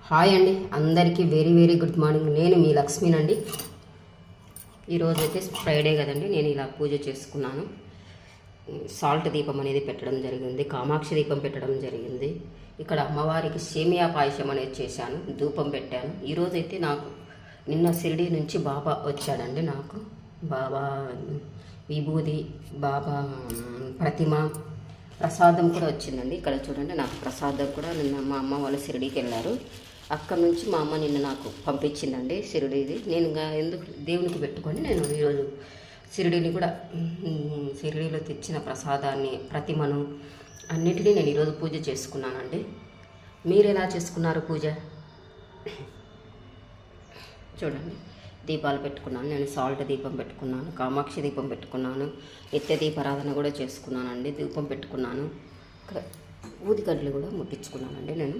Hi అండి, అందరికీ very very good morning. నేను మీ లక్ష్మినండి. ఈరోజు అయితే ఫ్రైడే కదండి, నేను ఇలా పూజ చేసుకున్నాను. సాల్ట్ దీపం అనేది పెట్టడం జరిగింది, కామాక్షి దీపం పెట్టడం జరిగింది. ఇక్కడ అమ్మవారికి సేమియా పాయసం అనేది చేశాను, ధూపం పెట్టాను. ఈరోజైతే నాకు నిన్న షిరిడి నుంచి బాబా వచ్చాడండి. నాకు బాబా విభూది, బాబా ప్రతిమ, ప్రసాదం కూడా వచ్చిందండి. ఇక్కడ చూడండి, నాకు ప్రసాదం కూడా నిన్న మా అమ్మ వాళ్ళు షిరిడీకి వెళ్ళారు. అక్కడ నుంచి మా అమ్మ నిన్న నాకు పంపించిందండి షిరిడీది. నేను ఎందుకు దేవునికి పెట్టుకొని నేను ఈరోజు షిరిడీని కూడా షిరిడీలో తెచ్చిన ప్రసాదాన్ని, ప్రతిమను అన్నిటినీ నేను ఈరోజు పూజ చేసుకున్నానండి. మీరు ఎలా చేసుకున్నారు పూజ? చూడండి, దీపాలు పెట్టుకున్నాను. నేను సాల్ట్ దీపం పెట్టుకున్నాను, కామాక్షి దీపం పెట్టుకున్నాను, నిత్య దీపారాధన కూడా చేసుకున్నానండి. దీపం పెట్టుకున్నాను, ఊదిగడ్డలు కూడా ముట్టించుకున్నానండి నేను.